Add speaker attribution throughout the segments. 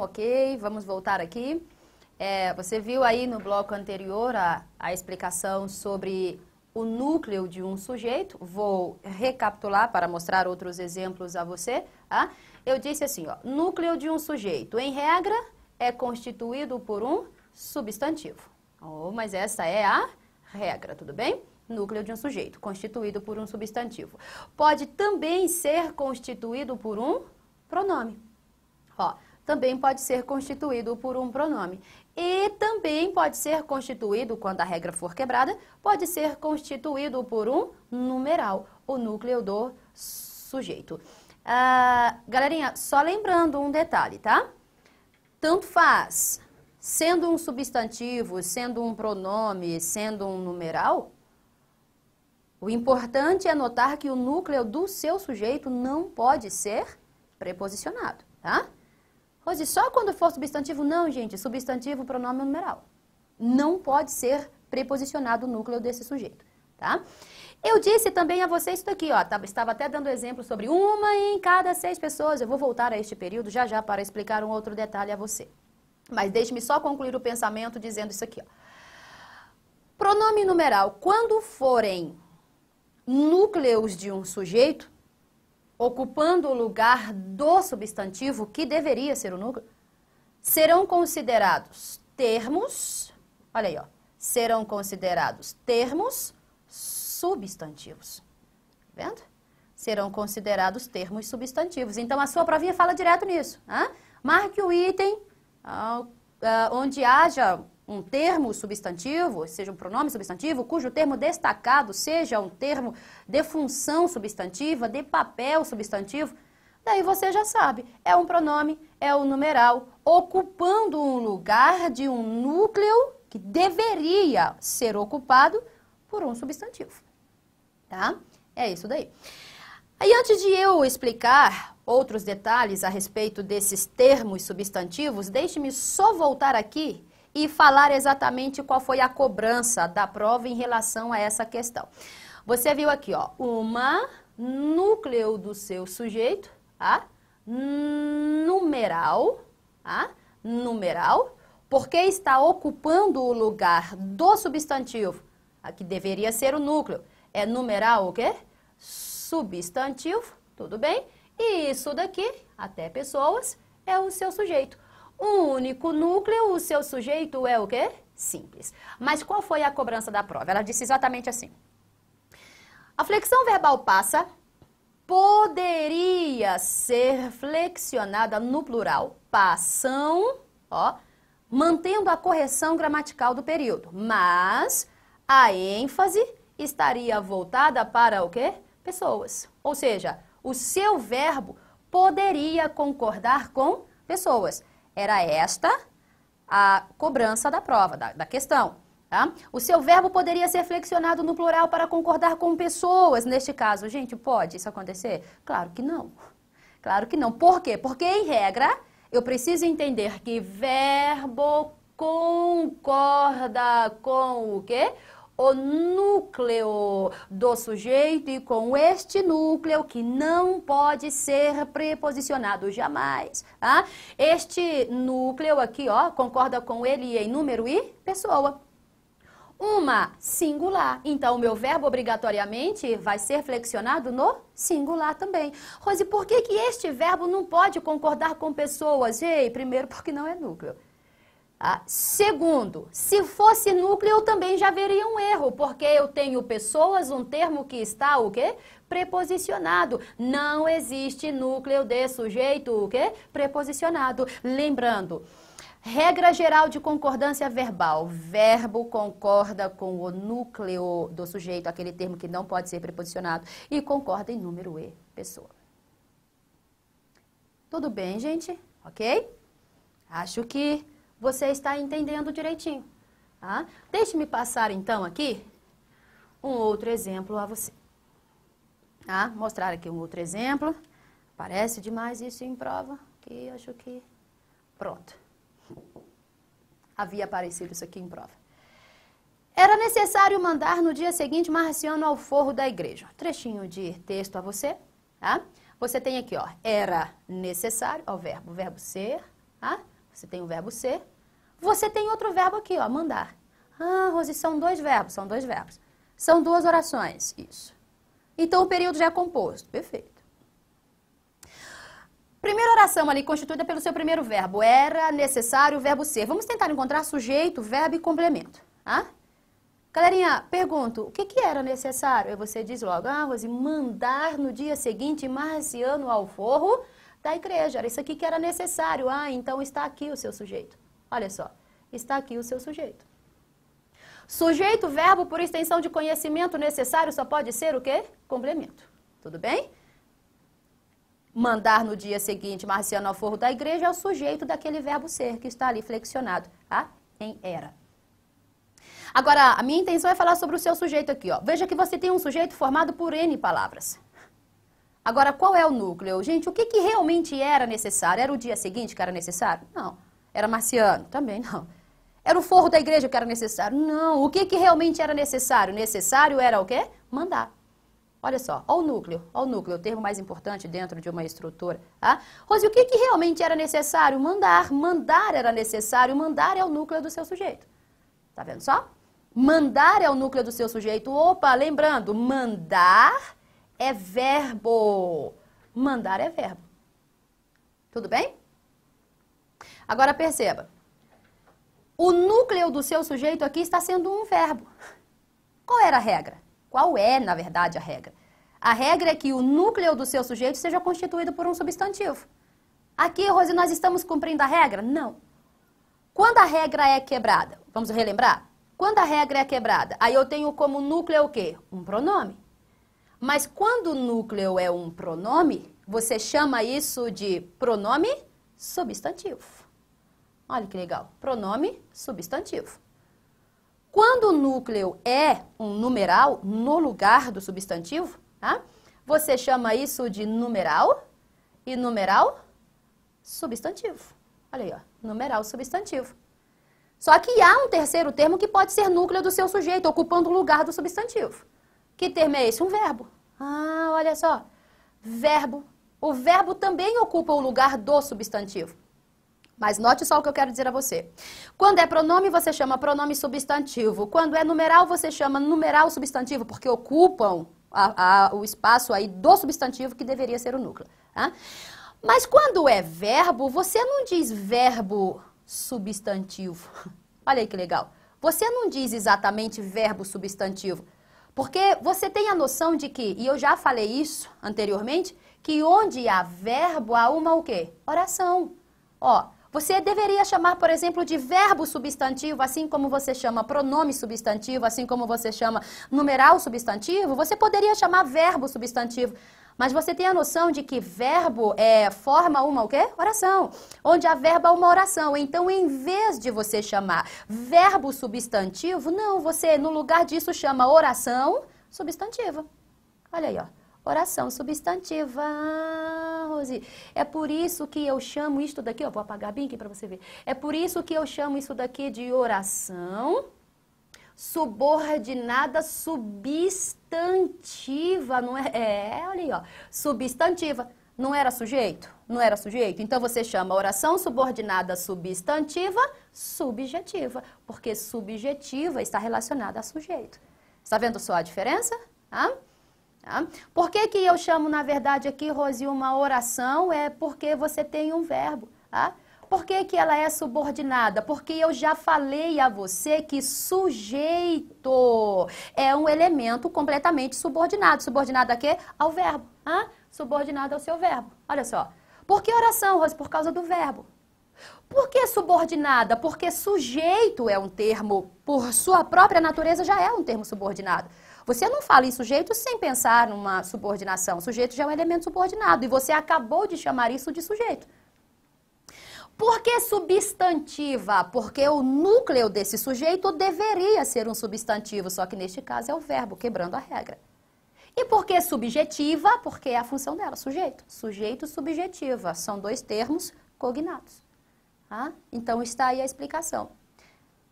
Speaker 1: ok, vamos voltar aqui. Você viu aí no bloco anterior a explicação sobre o núcleo de um sujeito. Vou recapitular para mostrar outros exemplos a você. Tá? Eu disse assim, ó, núcleo de um sujeito, em regra, é constituído por um substantivo. Oh, mas essa é a regra, tudo bem? Núcleo de um sujeito, constituído por um substantivo. Pode também ser constituído por um pronome. Ó, também pode ser constituído por um pronome. E também pode ser constituído, quando a regra for quebrada, pode ser constituído por um numeral, o núcleo do sujeito. Galerinha, só lembrando um detalhe, tá? Tanto faz, sendo um substantivo, sendo um pronome, sendo um numeral, o importante é notar que o núcleo do seu sujeito não pode ser preposicionado, tá? Rose, só quando for substantivo? Não, gente, substantivo, pronome ou numeral. Não pode ser preposicionado o núcleo desse sujeito, tá? Eu disse também a você isso daqui, ó, estava até dando exemplo sobre uma em cada 6 pessoas. Eu vou voltar a este período já para explicar um outro detalhe a você. Mas deixe-me só concluir o pensamento dizendo isso aqui, ó. Pronome numeral, quando forem núcleos de um sujeito, ocupando o lugar do substantivo, que deveria ser o núcleo, serão considerados termos, olha aí, ó, serão considerados termos substantivos. Tá vendo? Serão considerados termos substantivos. Então, a sua provinha fala direto nisso. Né? Marque o item onde haja um termo substantivo, seja um pronome substantivo, cujo termo destacado seja um termo de função substantiva, de papel substantivo, daí você já sabe, é um pronome, é um numeral, ocupando um lugar de um núcleo que deveria ser ocupado por um substantivo, tá? É isso daí. Aí, antes de eu explicar outros detalhes a respeito desses termos substantivos, deixe-me só voltar aqui e falar exatamente qual foi a cobrança da prova em relação a essa questão. Você viu aqui, ó, uma núcleo do seu sujeito, tá? Numeral, tá? Numeral, porque está ocupando o lugar do substantivo, aqui deveria ser o núcleo. É numeral o quê? Substantivo, tudo bem? E isso daqui, até pessoas, é o seu sujeito. Um único núcleo, o seu sujeito é o quê? Simples. Mas qual foi a cobrança da prova? Ela disse exatamente assim. A flexão verbal passa poderia ser flexionada no plural. Passam, ó, mantendo a correção gramatical do período. Mas a ênfase estaria voltada para o quê? Pessoas. Ou seja, o seu verbo poderia concordar com pessoas. Era esta a cobrança da prova, da questão. Tá? O seu verbo poderia ser flexionado no plural para concordar com pessoas. Neste caso, gente, pode isso acontecer? Claro que não. Claro que não. Por quê? Porque, em regra, eu preciso entender que verbo concorda com o quê? O núcleo do sujeito e com este núcleo que não pode ser preposicionado jamais. Tá? Este núcleo aqui, ó, concorda com ele em número e pessoa. Uma singular. Então, o meu verbo obrigatoriamente vai ser flexionado no singular também. Rose, por que este verbo não pode concordar com pessoas? Ei, primeiro, porque não é núcleo. Segundo, se fosse núcleo, eu também já veria um erro, porque eu tenho pessoas, um termo que está, o quê? Preposicionado. Não existe núcleo de sujeito, o quê? Preposicionado. Lembrando, regra geral de concordância verbal, verbo concorda com o núcleo do sujeito, aquele termo que não pode ser preposicionado, e concorda em número e pessoa. Tudo bem, gente? Ok? Acho que você está entendendo direitinho. Tá? Deixe-me passar, então, aqui um outro exemplo a você. Tá? Mostrar aqui um outro exemplo. Parece demais isso em prova, que acho que... Pronto. Havia aparecido isso aqui em prova. Era necessário mandar no dia seguinte Marciano ao forro da igreja. Trechinho de texto a você. Tá? Você tem aqui, ó, era necessário, ó, o verbo ser, tá? você tem o verbo ser, você tem outro verbo aqui, ó, mandar. Ah, Rose, são dois verbos, são dois verbos. São duas orações, isso. Então o período já é composto, perfeito. Primeira oração ali, constituída pelo seu primeiro verbo, era necessário o verbo ser. Vamos tentar encontrar sujeito, verbo e complemento, tá? Galerinha, pergunto, o que era necessário? Aí você diz logo, ah, Rose, mandar no dia seguinte Marciano ao forro da igreja. Era isso aqui que era necessário. Ah, então está aqui o seu sujeito. Olha só, está aqui o seu sujeito. Sujeito, verbo, por extensão de conhecimento necessário, só pode ser o quê? Complemento. Tudo bem? Mandar no dia seguinte Marciano ao forro da igreja é o sujeito daquele verbo ser, que está ali flexionado, tá? Em era. Agora, a minha intenção é falar sobre o seu sujeito aqui, ó. Veja que você tem um sujeito formado por N palavras. Agora, qual é o núcleo? Gente, o que realmente era necessário? Era o dia seguinte que era necessário? Não. Era Marciano? Também não. Era o forro da igreja que era necessário? Não. O que realmente era necessário? Necessário era o quê? Mandar. Olha só, ó o núcleo, o termo mais importante dentro de uma estrutura. Tá? Rose, o que realmente era necessário? Mandar. Mandar era necessário, mandar é o núcleo do seu sujeito. Tá vendo só? Mandar é o núcleo do seu sujeito. Opa, lembrando, mandar é verbo. Mandar é verbo. Tudo bem? Agora perceba. O núcleo do seu sujeito aqui está sendo um verbo. Qual era a regra? Qual é, na verdade, a regra? A regra é que o núcleo do seu sujeito seja constituído por um substantivo. Aqui, Rose, nós estamos cumprindo a regra? Não. Quando a regra é quebrada, vamos relembrar? Quando a regra é quebrada, aí eu tenho como núcleo o quê? Um pronome. Mas quando o núcleo é um pronome, você chama isso de pronome substantivo. Olha que legal. Pronome substantivo. Quando o núcleo é um numeral no lugar do substantivo, tá? Você chama isso de numeral e numeral substantivo. Olha aí, ó, numeral substantivo. Só que há um terceiro termo que pode ser núcleo do seu sujeito, ocupando o lugar do substantivo. Que termo é esse? Um verbo. Ah, olha só. Verbo. O verbo também ocupa o lugar do substantivo. Mas note só o que eu quero dizer a você. Quando é pronome, você chama pronome substantivo. Quando é numeral, você chama numeral substantivo, porque ocupam o espaço aí do substantivo que deveria ser o núcleo. Tá? Mas quando é verbo, você não diz verbo substantivo. Olha aí que legal. Você não diz exatamente verbo substantivo. Porque você tem a noção de que, e eu já falei isso anteriormente, que onde há verbo, há uma o quê? Oração. Ó, você deveria chamar, por exemplo, de verbo substantivo, assim como você chama pronome substantivo, assim como você chama numeral substantivo, você poderia chamar verbo substantivo. Mas você tem a noção de que verbo forma uma o quê? Oração. Onde há verbo há uma oração. Então, em vez de você chamar verbo substantivo, não, você no lugar disso chama oração substantiva. Olha aí, ó. Oração substantiva, Rose. É por isso que eu chamo isto daqui, ó, vou apagar bem aqui para você ver. É por isso que eu chamo isso daqui de oração subordinada substantiva, não é? Olha aí, ó, substantiva. Não era sujeito? Não era sujeito? Então você chama oração subordinada substantiva subjetiva, porque subjetiva está relacionada a sujeito. Está vendo só a diferença? Ah? Tá? Por que eu chamo, na verdade, aqui, Rose, uma oração? É porque você tem um verbo. Tá? Por que ela é subordinada? Porque eu já falei a você que sujeito é um elemento completamente subordinado. Subordinado a quê? Ao verbo. Tá? Subordinado ao seu verbo. Olha só. Por que oração, Rose? Por causa do verbo. Por que subordinada? Porque sujeito é um termo, por sua própria natureza, já é um termo subordinado. Você não fala em sujeito sem pensar numa subordinação. O sujeito já é um elemento subordinado e você acabou de chamar isso de sujeito. Por que substantiva? Porque o núcleo desse sujeito deveria ser um substantivo, só que neste caso é o verbo, quebrando a regra. E por que subjetiva? Porque é a função dela, sujeito. Sujeito subjetiva, são dois termos cognatos. Tá? Então está aí a explicação.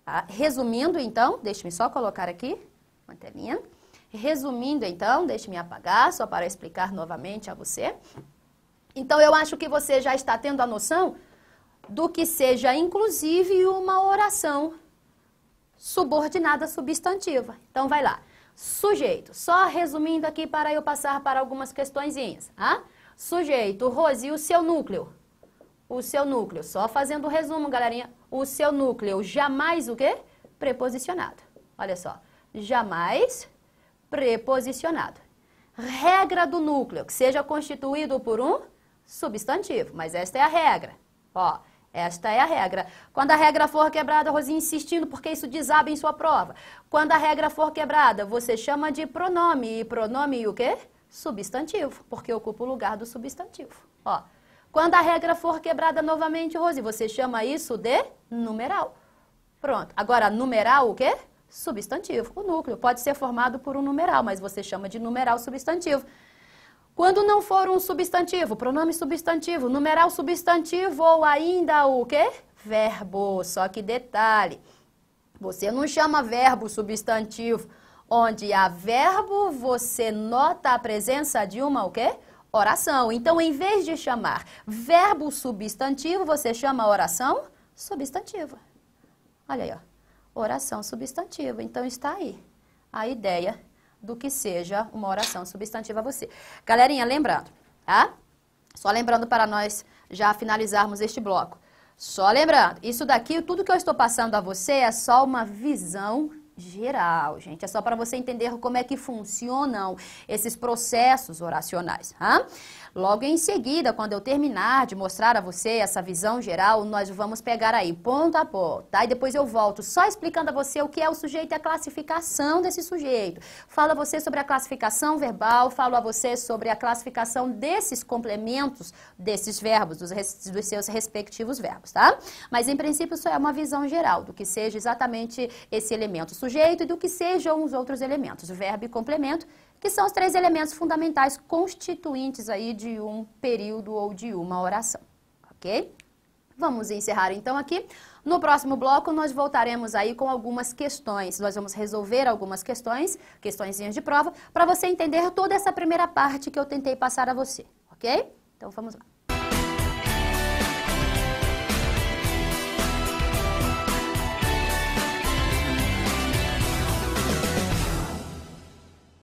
Speaker 1: Tá? Resumindo então, deixe-me só colocar aqui uma telinha. Resumindo então, deixe-me apagar só para explicar novamente a você. Então eu acho que você já está tendo a noção do que seja inclusive uma oração subordinada substantiva. Então, vai lá. Sujeito. Só resumindo aqui para eu passar para algumas questõezinhas. Ah? Sujeito. Rose, e o seu núcleo? O seu núcleo. Só fazendo o resumo, galerinha. O seu núcleo jamais o quê? Preposicionado. Olha só. Jamais preposicionado. Regra do núcleo, que seja constituído por um substantivo. Mas esta é a regra. Ó, esta é a regra. Quando a regra for quebrada, Rosinha insistindo, porque isso desaba em sua prova. Quando a regra for quebrada, você chama de pronome. E pronome o quê? Substantivo, porque ocupa o lugar do substantivo. Ó, quando a regra for quebrada novamente, Rose, você chama isso de numeral. Pronto. Agora, numeral o quê? Substantivo. O núcleo pode ser formado por um numeral, mas você chama de numeral substantivo. Quando não for um substantivo, pronome substantivo, numeral substantivo ou ainda o quê? Verbo. Só que detalhe, você não chama verbo substantivo, onde há verbo, você nota a presença de uma o quê? Oração. Então, em vez de chamar verbo substantivo, você chama oração substantiva. Olha aí, ó. Oração substantiva. Então, está aí a ideia do que seja uma oração substantiva a você. Galerinha, lembrando, tá? Só lembrando para nós já finalizarmos este bloco. Só lembrando, isso daqui, tudo que eu estou passando a você é só uma visão geral, gente. É só para você entender como é que funcionam esses processos oracionais, tá? Logo em seguida, quando eu terminar de mostrar a você essa visão geral, nós vamos pegar aí ponto a ponto, tá? E depois eu volto só explicando a você o que é o sujeito e a classificação desse sujeito. Falo a você sobre a classificação verbal, falo a você sobre a classificação desses complementos, desses verbos, dos seus respectivos verbos, tá? Mas, em princípio, isso é uma visão geral do que seja exatamente esse elemento sujeito e do que sejam os outros elementos, verbo e complemento, que são os 3 elementos fundamentais constituintes aí de um período ou de uma oração, ok? Vamos encerrar então aqui. No próximo bloco nós voltaremos aí com algumas questões. Nós vamos resolver algumas questõezinhas de prova, para você entender toda essa primeira parte que eu tentei passar a você, ok? Então vamos lá.